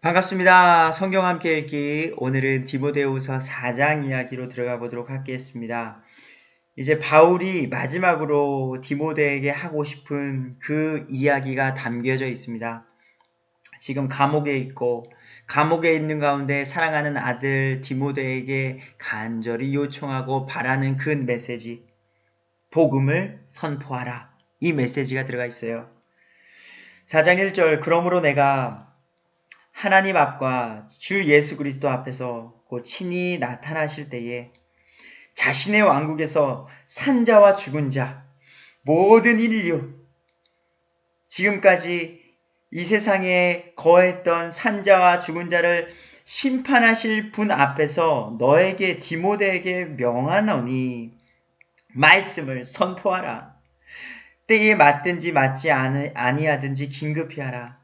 반갑습니다. 성경 함께 읽기. 오늘은 디모데후서 4장 이야기로 들어가 보도록 하겠습니다. 이제 바울이 마지막으로 디모데에게 하고 싶은 그 이야기가 담겨져 있습니다. 지금 감옥에 있고 감옥에 있는 가운데 사랑하는 아들 디모데에게 간절히 요청하고 바라는 그 메시지, 복음을 선포하라. 이 메시지가 들어가 있어요. 4장 1절, 그러므로 내가 하나님 앞과 주 예수 그리스도 앞에서 곧 친히 나타나실 때에 자신의 왕국에서 산자와 죽은 자, 모든 인류, 지금까지 이 세상에 거했던 산자와 죽은 자를 심판하실 분 앞에서 너에게 디모데에게 명하노니 말씀을 선포하라. 때에 맞든지 맞지 아니하든지 긴급히 하라.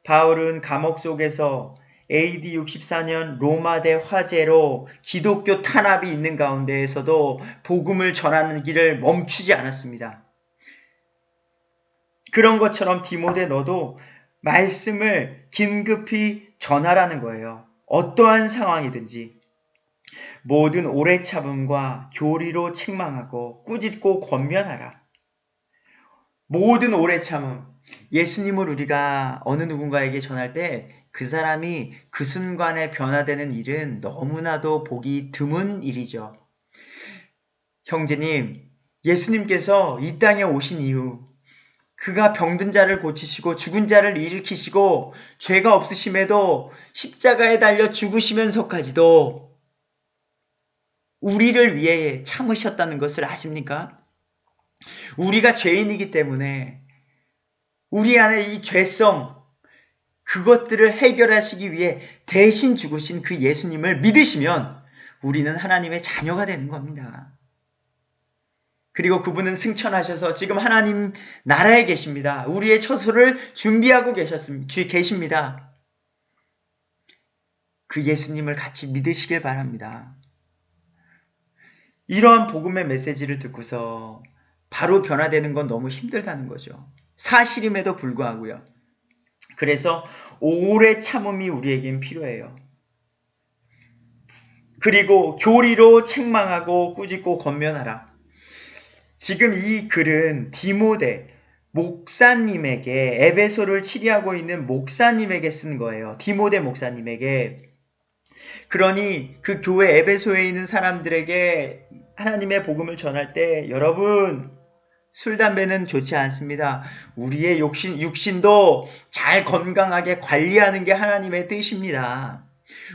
바울은 감옥 속에서 AD 64년 로마대 화재로 기독교 탄압이 있는 가운데에서도 복음을 전하는 길을 멈추지 않았습니다. 그런 것처럼 디모데 너도 말씀을 긴급히 전하라는 거예요. 어떠한 상황이든지 모든 오래 참음과 교리로 책망하고 꾸짖고 권면하라. 모든 오래 참음, 예수님을 우리가 어느 누군가에게 전할 때 그 사람이 그 순간에 변화되는 일은 너무나도 보기 드문 일이죠. 형제님, 예수님께서 이 땅에 오신 이후 그가 병든 자를 고치시고 죽은 자를 일으키시고 죄가 없으심에도 십자가에 달려 죽으시면서까지도 우리를 위해 참으셨다는 것을 아십니까? 우리가 죄인이기 때문에 우리 안에 이 죄성, 그것들을 해결하시기 위해 대신 죽으신 그 예수님을 믿으시면 우리는 하나님의 자녀가 되는 겁니다. 그리고 그분은 승천하셔서 지금 하나님 나라에 계십니다. 우리의 처소를 준비하고 계십니다. 그 예수님을 같이 믿으시길 바랍니다. 이러한 복음의 메시지를 듣고서 바로 변화되는 건 너무 힘들다는 거죠. 사실임에도 불구하고요. 그래서 오래 참음이 우리에겐 필요해요. 그리고 교리로 책망하고 꾸짖고 권면하라. 지금 이 글은 디모데 목사님에게, 에베소를 치리하고 있는 목사님에게 쓴 거예요. 디모데 목사님에게. 그러니 그 교회 에베소에 있는 사람들에게 하나님의 복음을 전할 때 여러분, 술, 담배는 좋지 않습니다. 우리의 육신도 잘 건강하게 관리하는 게 하나님의 뜻입니다.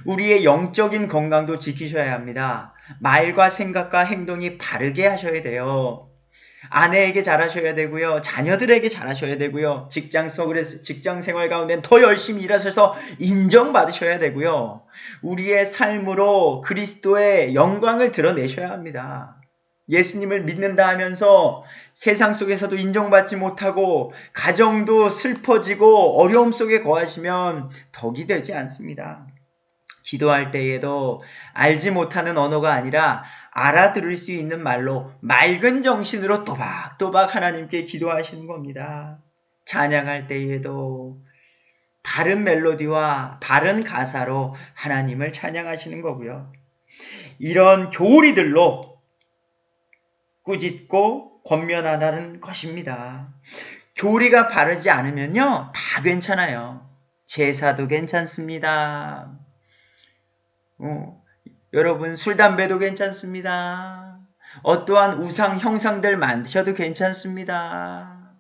우리의 영적인 건강도 지키셔야 합니다. 말과 생각과 행동이 바르게 하셔야 돼요. 아내에게 잘하셔야 되고요. 자녀들에게 잘하셔야 되고요. 직장 생활 가운데 더 열심히 일하셔서 인정받으셔야 되고요. 우리의 삶으로 그리스도의 영광을 드러내셔야 합니다. 예수님을 믿는다 하면서 세상 속에서도 인정받지 못하고 가정도 슬퍼지고 어려움 속에 거하시면 덕이 되지 않습니다. 기도할 때에도 알지 못하는 언어가 아니라 알아들을 수 있는 말로 맑은 정신으로 또박또박 하나님께 기도하시는 겁니다. 찬양할 때에도 바른 멜로디와 바른 가사로 하나님을 찬양하시는 거고요. 이런 교리들로 꾸짖고 권면하라는 것입니다. 교리가 바르지 않으면요, 다 괜찮아요. 제사도 괜찮습니다. 여러분 술, 담배도 괜찮습니다. 어떠한 우상 형상들 만드셔도 괜찮습니다.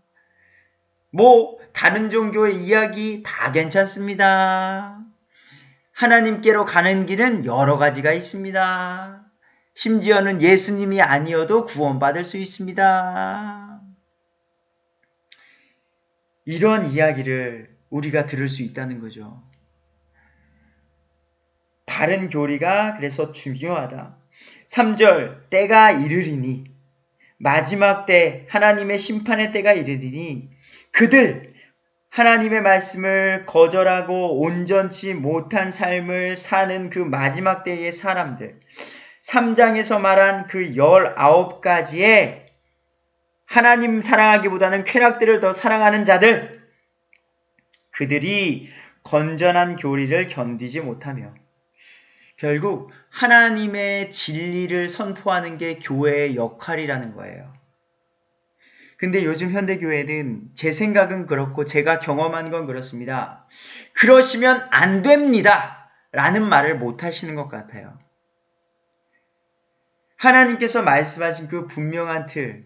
다른 종교의 이야기 다 괜찮습니다. 하나님께로 가는 길은 여러 가지가 있습니다. 심지어는 예수님이 아니어도 구원받을 수 있습니다. 이런 이야기를 우리가 들을 수 있다는 거죠. 바른 교리가 그래서 중요하다. 3절, 때가 이르리니, 마지막 때 하나님의 심판의 때가 이르리니 그들 하나님의 말씀을 거절하고 온전치 못한 삶을 사는 그 마지막 때의 사람들, 3장에서 말한 그 19가지의 하나님 사랑하기보다는 쾌락들을 더 사랑하는 자들, 그들이 건전한 교리를 견디지 못하며 결국 하나님의 진리를 선포하는 게 교회의 역할이라는 거예요. 근데 요즘 현대교회는 제 생각은 그렇고 제가 경험한 건 그렇습니다. 그러시면 안 됩니다 라는 말을 못 하시는 것 같아요. 하나님께서 말씀하신 그 분명한 틀,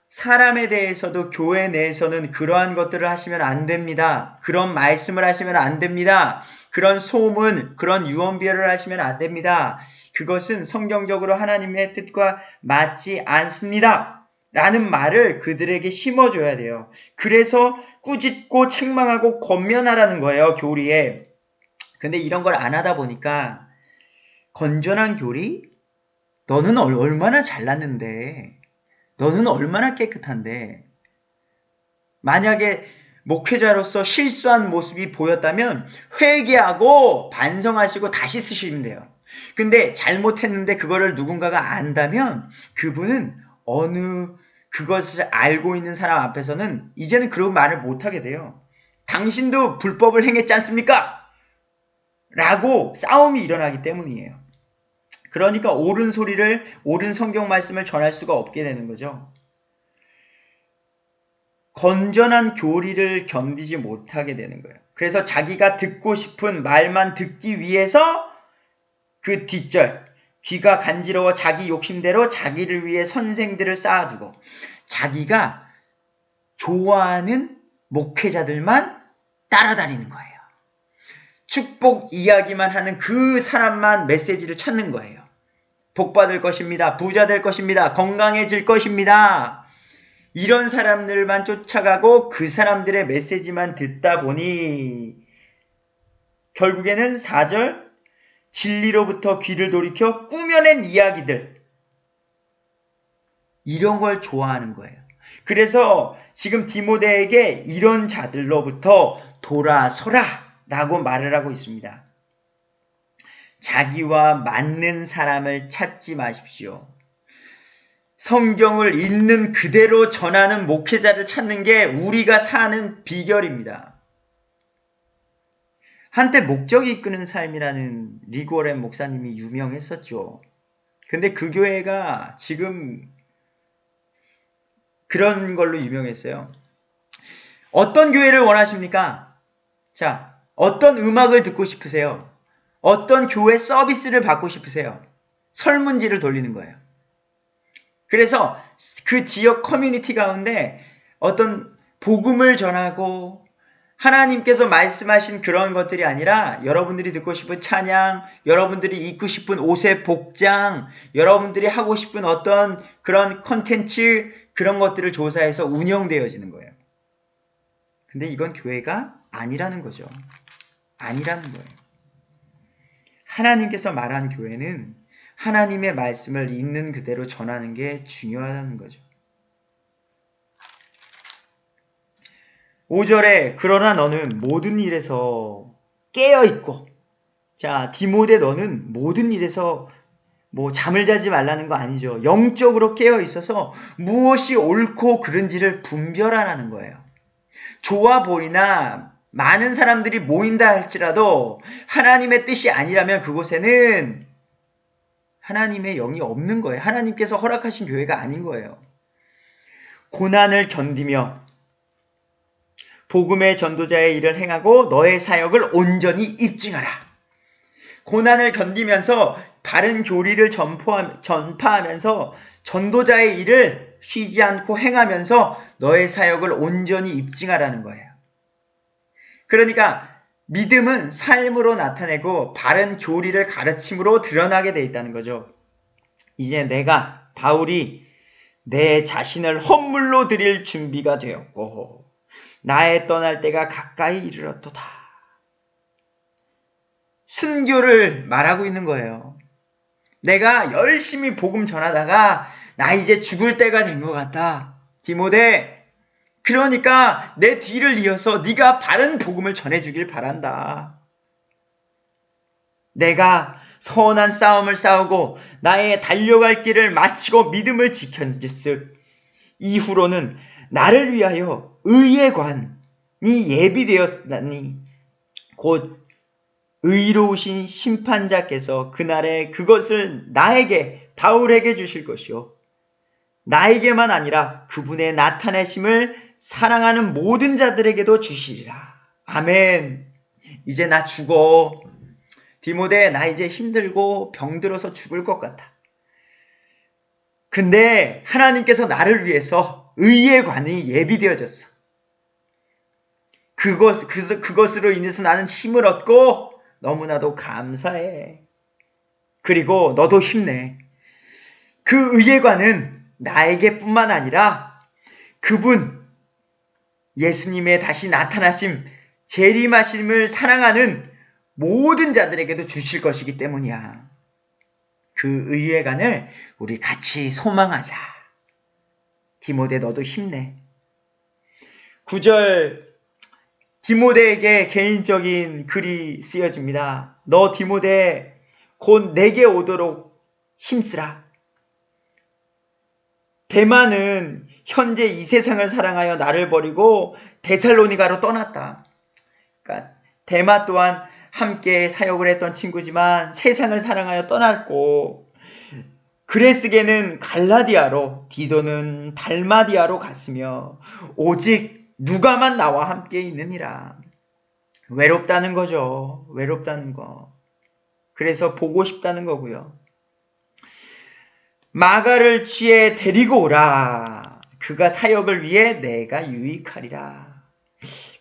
사람에 대해서도 교회 내에서는 그러한 것들을 하시면 안 됩니다. 그런 말씀을 하시면 안 됩니다. 그런 소문, 그런 유언비어를 하시면 안 됩니다. 그것은 성경적으로 하나님의 뜻과 맞지 않습니다. 라는 말을 그들에게 심어줘야 돼요. 그래서 꾸짖고 책망하고 권면하라는 거예요, 교리에. 근데 이런 걸 안 하다 보니까 건전한 교리? 너는 얼마나 잘났는데, 너는 얼마나 깨끗한데, 만약에 목회자로서 실수한 모습이 보였다면 회개하고 반성하시고 다시 쓰시면 돼요. 근데 잘못했는데 그거를 누군가가 안다면 그분은 그것을 알고 있는 사람 앞에서는 이제는 그런 말을 못하게 돼요. 당신도 불법을 행했지 않습니까? 라고 싸움이 일어나기 때문이에요. 그러니까 옳은 소리를, 옳은 성경 말씀을 전할 수가 없게 되는 거죠. 건전한 교리를 견디지 못하게 되는 거예요. 그래서 자기가 듣고 싶은 말만 듣기 위해서 그 뒷절, 귀가 간지러워 자기 욕심대로 자기를 위해 선생들을 쌓아두고 자기가 좋아하는 목회자들만 따라다니는 거예요. 축복 이야기만 하는 그 사람만 메시지를 찾는 거예요. 복 받을 것입니다. 부자 될 것입니다. 건강해질 것입니다. 이런 사람들만 쫓아가고 그 사람들의 메시지만 듣다 보니 결국에는 4절 진리로부터 귀를 돌이켜 꾸며낸 이야기들, 이런 걸 좋아하는 거예요. 그래서 지금 디모데에게 이런 자들로부터 돌아서라 라고 말을 하고 있습니다. 자기와 맞는 사람을 찾지 마십시오. 성경을 있는 그대로 전하는 목회자를 찾는 게 우리가 사는 비결입니다. 한때 목적이 이끄는 삶이라는 리고렌 목사님이 유명했었죠. 근데 그 교회가 지금 그런 걸로 유명했어요. 어떤 교회를 원하십니까? 자, 어떤 음악을 듣고 싶으세요? 어떤 교회 서비스를 받고 싶으세요? 설문지를 돌리는 거예요. 그래서 그 지역 커뮤니티 가운데 어떤 복음을 전하고 하나님께서 말씀하신 그런 것들이 아니라 여러분들이 듣고 싶은 찬양, 여러분들이 입고 싶은 옷의 복장, 여러분들이 하고 싶은 어떤 그런 컨텐츠, 그런 것들을 조사해서 운영되어지는 거예요. 근데 이건 교회가 아니라는 거죠. 아니라는 거예요. 하나님께서 말한 교회는 하나님의 말씀을 있는 그대로 전하는 게 중요하다는 거죠. 5절에 그러나 너는 모든 일에서 깨어있고, 자, 디모데 너는 모든 일에서 잠을 자지 말라는 거 아니죠. 영적으로 깨어있어서 무엇이 옳고 그른지를 분별하라는 거예요. 좋아 보이나 많은 사람들이 모인다 할지라도 하나님의 뜻이 아니라면 그곳에는 하나님의 영이 없는 거예요. 하나님께서 허락하신 교회가 아닌 거예요. 고난을 견디며 복음의 전도자의 일을 행하고 너의 사역을 온전히 입증하라. 고난을 견디면서 바른 교리를 전파하면서 전도자의 일을 쉬지 않고 행하면서 너의 사역을 온전히 입증하라는 거예요. 그러니까 믿음은 삶으로 나타내고 바른 교리를 가르침으로 드러나게 돼 있다는 거죠. 이제 내가 바울이 내 자신을 헌물로 드릴 준비가 되었고 나의 떠날 때가 가까이 이르렀도다. 순교를 말하고 있는 거예요. 내가 열심히 복음 전하다가 나 이제 죽을 때가 된 것 같다. 디모데, 그러니까 내 뒤를 이어서 네가 바른 복음을 전해주길 바란다. 내가 선한 싸움을 싸우고 나의 달려갈 길을 마치고 믿음을 지켰은즉 이후로는 나를 위하여 의의 관이 예비되었나니 곧 의로우신 심판자께서 그날에 그것을 나에게, 바울에게 주실 것이요, 나에게만 아니라 그분의 나타내심을 사랑하는 모든 자들에게도 주시리라. 아멘. 이제 나 죽어. 디모데, 나 이제 힘들고 병들어서 죽을 것 같아. 근데 하나님께서 나를 위해서 의의 관이 예비되어졌어. 그것으로 인해서 나는 힘을 얻고 너무나도 감사해. 그리고 너도 힘내. 그 의의 관은 나에게뿐만 아니라 그분 예수님의 다시 나타나심, 재림하심을 사랑하는 모든 자들에게도 주실 것이기 때문이야. 그 의의 관을 우리 같이 소망하자. 디모데, 너도 힘내. 9절, 디모데에게 개인적인 글이 쓰여집니다. 너 디모데, 곧 내게 오도록 힘쓰라. 데마는 현재 이 세상을 사랑하여 나를 버리고 데살로니가로 떠났다. 그러니까 데마 또한 함께 사역을 했던 친구지만 세상을 사랑하여 떠났고, 그레스게는 갈라디아로, 디도는 달마디아로 갔으며 오직 누가만 나와 함께 있느니라. 외롭다는 거죠. 외롭다는 거. 그래서 보고 싶다는 거고요. 마가를 취해 데리고 오라. 그가 사역을 위해 내가 유익하리라.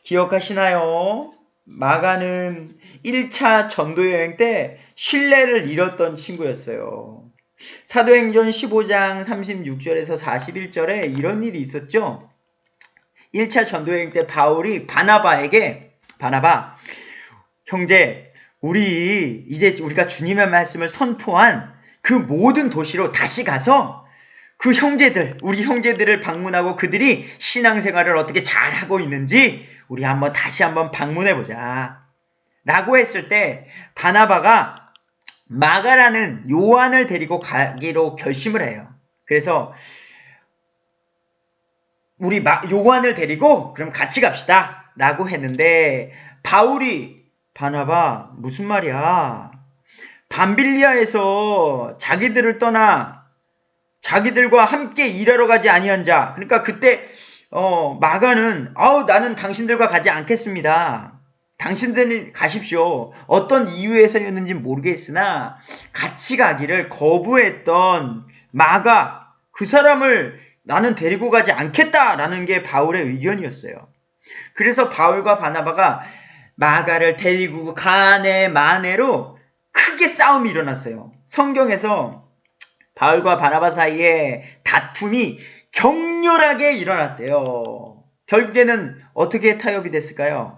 기억하시나요? 마가는 1차 전도여행 때 신뢰를 잃었던 친구였어요. 사도행전 15장 36절에서 41절에 이런 일이 있었죠. 1차 전도여행 때 바울이 바나바에게, 바나바, 형제, 우리가 주님의 말씀을 선포한 그 모든 도시로 다시 가서 그 우리 형제들을 방문하고 그들이 신앙생활을 어떻게 잘하고 있는지 우리 다시 한번 방문해보자. 라고 했을 때 바나바가 마가라는 요한을 데리고 가기로 결심을 해요. 그래서 우리 요한을 데리고 그럼 같이 갑시다. 라고 했는데 바울이, 바나바, 무슨 말이야? 밤빌리아에서 자기들을 떠나 자기들과 함께 일하러 가지 아니한 자. 그러니까 그때 마가는 나는 당신들과 가지 않겠습니다. 당신들이 가십시오. 어떤 이유에서였는지 모르겠으나 같이 가기를 거부했던 마가, 그 사람을 나는 데리고 가지 않겠다라는 게 바울의 의견이었어요. 그래서 바울과 바나바가 마가를 데리고 가네 마네로 크게 싸움이 일어났어요. 성경에서 바울과 바나바 사이에 다툼이 격렬하게 일어났대요. 결국에는 어떻게 타협이 됐을까요?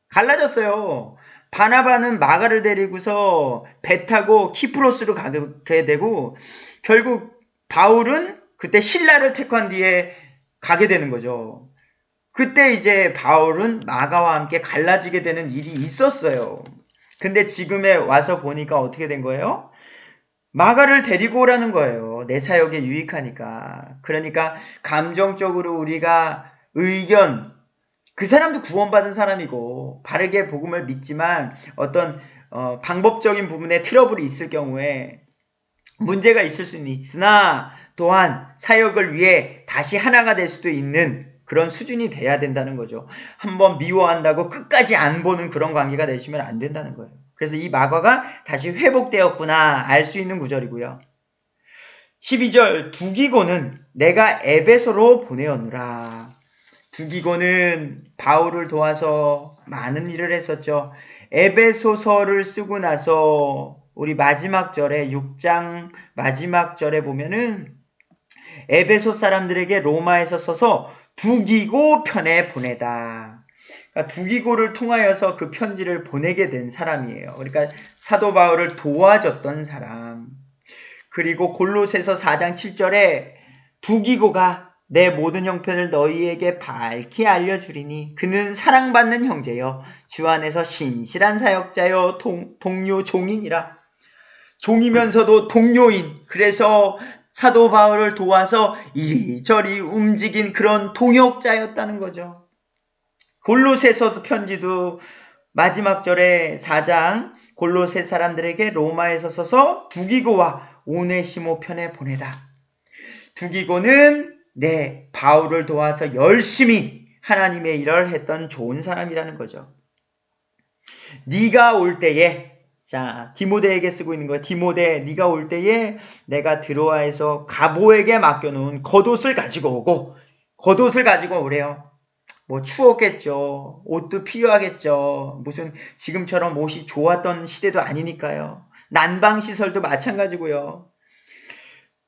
갈라졌어요. 바나바는 마가를 데리고서 배 타고 키프로스로 가게 되고, 결국 바울은 그때 신라를 택한 뒤에 가게 되는 거죠. 그때 이제 바울은 마가와 함께 갈라지게 되는 일이 있었어요. 근데 지금에 와서 보니까 어떻게 된 거예요? 마가를 데리고 오라는 거예요. 내 사역에 유익하니까. 그러니까 감정적으로 우리가 그 사람도 구원받은 사람이고 바르게 복음을 믿지만 어떤 방법적인 부분에 트러블이 있을 경우에 문제가 있을 수는 있으나 또한 사역을 위해 다시 하나가 될 수도 있는 그런 수준이 돼야 된다는 거죠. 한번 미워한다고 끝까지 안 보는 그런 관계가 되시면 안 된다는 거예요. 그래서 이 마가가 다시 회복되었구나 알 수 있는 구절이고요. 12절, 두기고는 내가 에베소로 보내었노라. 두기고는 바울을 도와서 많은 일을 했었죠. 에베소서를 쓰고 나서 우리 마지막 절에 6장 마지막 절에 보면은 에베소 사람들에게 로마에서 써서 두기고 편에 보내다. 그러니까 두기고를 통하여서 그 편지를 보내게 된 사람이에요. 그러니까 사도 바울을 도와줬던 사람. 그리고 골로새서 4장 7절에 두기고가 내 모든 형편을 너희에게 밝히 알려주리니 그는 사랑받는 형제여 주 안에서 신실한 사역자여 동료 종인이라. 종이면서도 동료인, 그래서 사도 바울을 도와서 이리저리 움직인 그런 동역자였다는 거죠. 골로새서 편지도 마지막 절에 4장 골로새 사람들에게 로마에서 서서 두기고와 오네시모 편에 보내다. 두기고는 바울을 도와서 열심히 하나님의 일을 했던 좋은 사람이라는 거죠. 네가 올 때에, 자, 디모데에게 쓰고 있는 거예요. 디모데, 네가 올 때에 내가 드로아에서 가보에게 맡겨놓은 겉옷을 가지고 오고, 겉옷을 가지고 오래요. 뭐 추웠겠죠. 옷도 필요하겠죠. 무슨 지금처럼 옷이 좋았던 시대도 아니니까요. 난방시설도 마찬가지고요.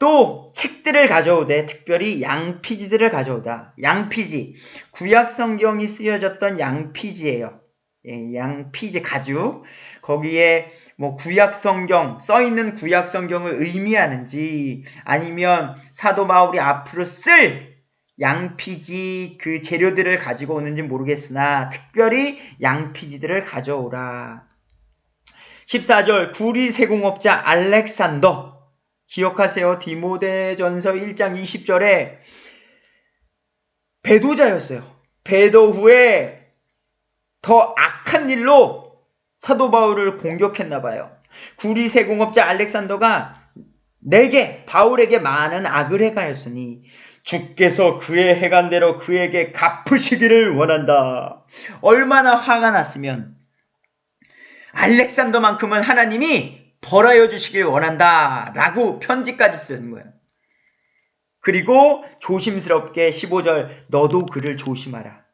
또 책들을 가져오되 특별히 양피지들을 가져오다. 양피지, 구약성경이 쓰여졌던 양피지예요. 양피지 가죽. 거기에 뭐 구약성경, 써있는 구약성경을 의미하는지 아니면 사도 바울이 앞으로 쓸 양피지 그 재료들을 가지고 오는지 모르겠으나 특별히 양피지들을 가져오라. 14절 구리 세공업자 알렉산더, 기억하세요. 디모데전서 1장 20절에 배도자였어요. 배도 후에 더 악한 일로 사도 바울을 공격했나 봐요. 구리 세공업자 알렉산더가 바울에게 많은 악을 행하였으니 주께서 그의 행한 대로 그에게 갚으시기를 원한다. 얼마나 화가 났으면 알렉산더만큼은 하나님이 벌하여 주시길 원한다 라고 편지까지 쓰는 거예요. 그리고 조심스럽게 15절 너도 그를 조심하라.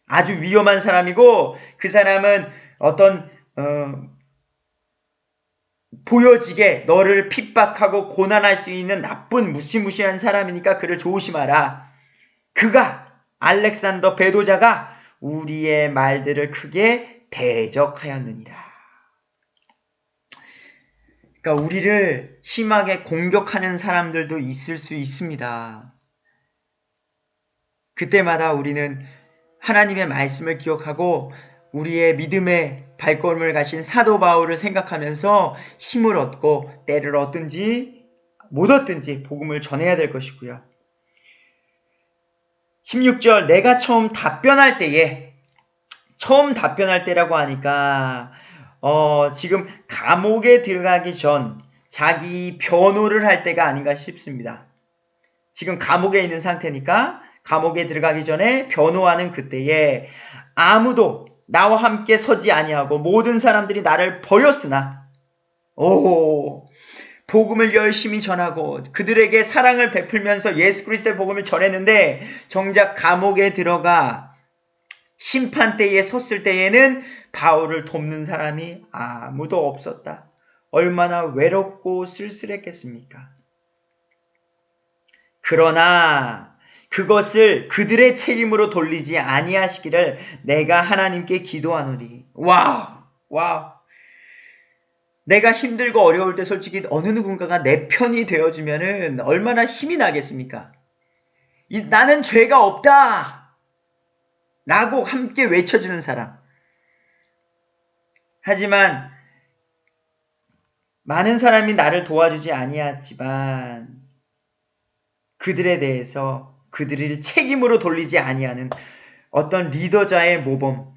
아주 위험한 사람이고 그 사람은 어떤 보여지게 너를 핍박하고 고난할 수 있는 나쁜 무시무시한 사람이니까 그를 조심하라. 알렉산더 배도자가 우리의 말들을 크게 대적하였느니라. 그러니까 우리를 심하게 공격하는 사람들도 있을 수 있습니다. 그때마다 우리는 하나님의 말씀을 기억하고 우리의 믿음의 발걸음을 가신 사도 바울을 생각하면서 힘을 얻고 때를 얻든지 못 얻든지 복음을 전해야 될 것이고요. 16절 내가 처음 답변할 때라고 하니까 지금 감옥에 들어가기 전 자기 변호를 할 때가 아닌가 싶습니다. 지금 감옥에 있는 상태니까 감옥에 들어가기 전에 변호하는 그때에 아무도 나와 함께 서지 아니하고 모든 사람들이 나를 버렸으나 복음을 열심히 전하고 그들에게 사랑을 베풀면서 예수 그리스도의 복음을 전했는데 정작 감옥에 들어가 심판대에 섰을 때에는 바울을 돕는 사람이 아무도 없었다. 얼마나 외롭고 쓸쓸했겠습니까? 그러나 그것을 그들의 책임으로 돌리지 아니하시기를 내가 하나님께 기도하노니. 와우. 내가 힘들고 어려울 때 솔직히 어느 누군가가 내 편이 되어주면은 얼마나 힘이 나겠습니까? 나는 죄가 없다! 라고 함께 외쳐주는 사람. 하지만 많은 사람이 나를 도와주지 아니하지만 그들에 대해서 그들을 책임으로 돌리지 아니하는 어떤 리더자의 모범,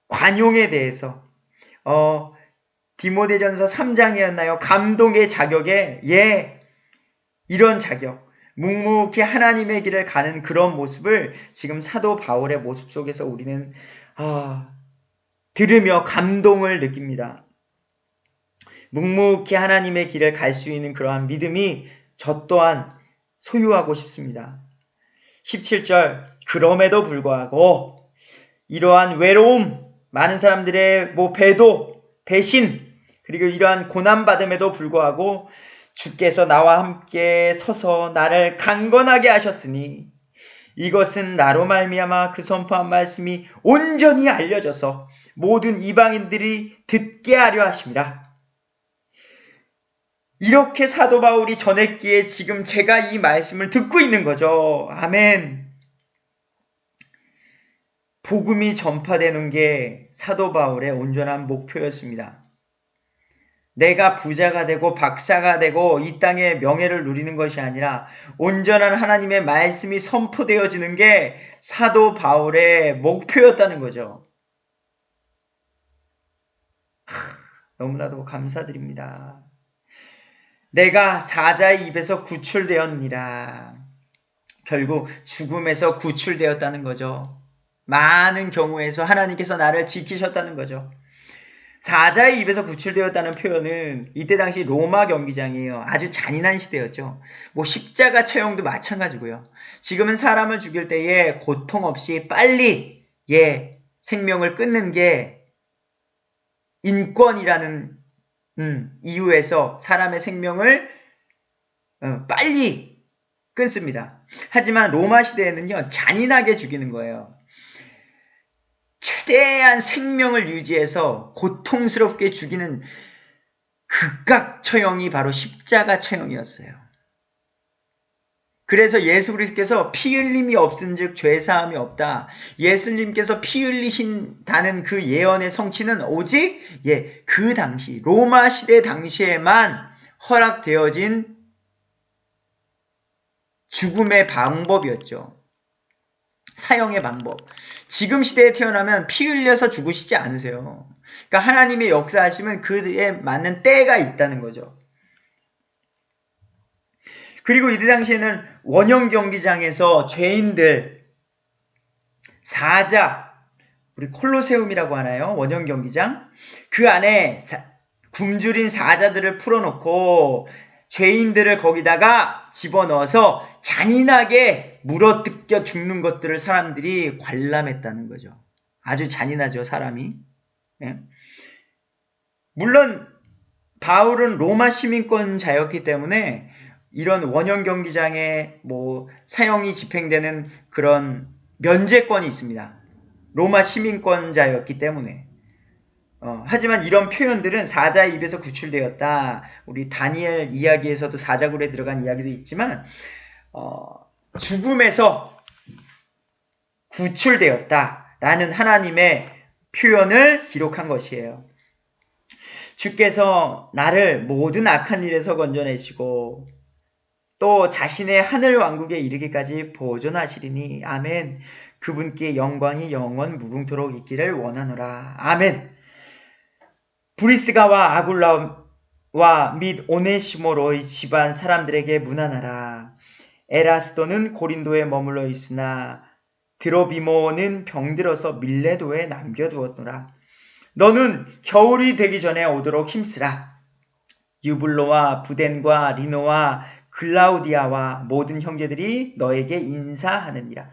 관용에 대해서 디모데전서 3장이었나요? 감동의 자격에 이런 자격, 묵묵히 하나님의 길을 가는 그런 모습을 지금 사도 바울의 모습 속에서 우리는 들으며 감동을 느낍니다. 묵묵히 하나님의 길을 갈 수 있는 그러한 믿음이 저 또한 소유하고 싶습니다. 17절 그럼에도 불구하고 이러한 외로움, 많은 사람들의 배도, 배신, 그리고 이러한 고난받음에도 불구하고 주께서 나와 함께 서서 나를 강건하게 하셨으니 이것은 나로 말미암아 그 선포한 말씀이 온전히 알려져서 모든 이방인들이 듣게 하려 하심이라. 이렇게 사도 바울이 전했기에 지금 제가 이 말씀을 듣고 있는 거죠. 아멘. 복음이 전파되는 게 사도 바울의 온전한 목표였습니다. 내가 부자가 되고 박사가 되고 이 땅의 명예를 누리는 것이 아니라 온전한 하나님의 말씀이 선포되어지는 게 사도 바울의 목표였다는 거죠. 너무나도 감사드립니다. 내가 사자의 입에서 구출되었느니라. 결국 죽음에서 구출되었다는 거죠. 많은 경우에서 하나님께서 나를 지키셨다는 거죠. 사자의 입에서 구출되었다는 표현은 이때 당시 로마 경기장이에요. 아주 잔인한 시대였죠. 뭐 십자가 처형도 마찬가지고요. 지금은 사람을 죽일 때에 고통 없이 빨리 생명을 끊는 게 인권이라는 이유에서 사람의 생명을 빨리 끊습니다. 하지만 로마 시대에는요, 잔인하게 죽이는 거예요. 최대한 생명을 유지해서 고통스럽게 죽이는 극악 처형이 바로 십자가 처형이었어요. 그래서 예수 그리스도께서 피 흘림이 없은즉 죄 사함이 없다. 예수님께서 피 흘리신다는 그 예언의 성취는 오직 그 당시 로마 시대 당시에만 허락되어진 죽음의 방법이었죠. 사형의 방법. 지금 시대에 태어나면 피 흘려서 죽으시지 않으세요. 그러니까 하나님의 역사하심은 그에 맞는 때가 있다는 거죠. 그리고 이때 당시에는 원형 경기장에서 죄인들, 사자, 우리 콜로세움이라고 하나요? 원형 경기장. 그 안에 굶주린 사자들을 풀어놓고 죄인들을 거기다가 집어넣어서 잔인하게 물어뜯겨 죽는 것들을 사람들이 관람했다는 거죠. 아주 잔인하죠, 사람이. 물론 바울은 로마 시민권자였기 때문에 이런 원형 경기장에 사형이 집행되는 그런 면제권이 있습니다. 로마 시민권자였기 때문에. 하지만 이런 표현들은 사자의 입에서 구출되었다. 우리 다니엘 이야기에서도 사자굴에 들어간 이야기도 있지만 죽음에서 구출되었다라는 하나님의 표현을 기록한 것이에요. 주께서 나를 모든 악한 일에서 건져내시고 또 자신의 하늘 왕국에 이르기까지 보존하시리니 아멘. 그분께 영광이 영원 무궁토록 있기를 원하노라. 아멘. 브리스가와 아굴라와 및 오네시모로의 집안 사람들에게 문안하라. 에라스도는 고린도에 머물러 있으나 드로비모는 병들어서 밀레도에 남겨두었노라. 너는 겨울이 되기 전에 오도록 힘쓰라. 유블로와 부덴과 리노와 글라우디아와 모든 형제들이 너에게 인사하느니라.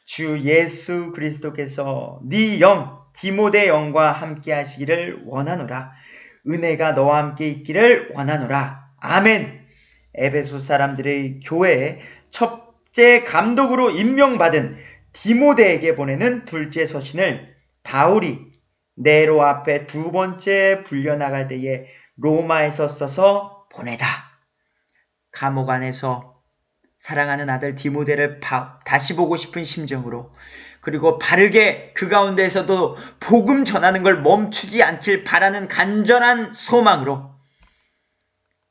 주 예수 그리스도께서 네 영 디모데 영과 함께 하시기를 원하노라. 은혜가 너와 함께 있기를 원하노라. 아멘. 에베소 사람들의 교회에 첫째 감독으로 임명받은 디모데에게 보내는 둘째 서신을 바울이 네로 앞에 두 번째 불려나갈 때에 로마에서 써서 보내다. 감옥 안에서 사랑하는 아들 디모데를 다시 보고 싶은 심정으로, 그리고 바르게 그 가운데에서도 복음 전하는 걸 멈추지 않길 바라는 간절한 소망으로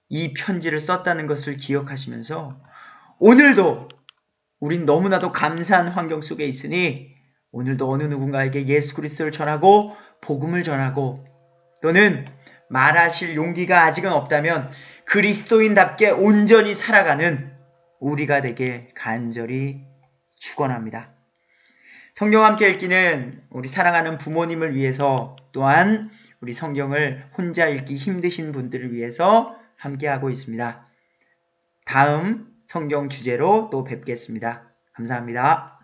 이 편지를 썼다는 것을 기억하시면서 오늘도 우린 너무나도 감사한 환경 속에 있으니 오늘도 어느 누군가에게 예수 그리스도를 전하고 복음을 전하고 또는 말하실 용기가 아직은 없다면 그리스도인답게 온전히 살아가는 우리가 되길 간절히 축원합니다. 성경 함께 읽기는 우리 사랑하는 부모님을 위해서, 또한 우리 성경을 혼자 읽기 힘드신 분들을 위해서 함께하고 있습니다. 다음 성경 주제로 또 뵙겠습니다. 감사합니다.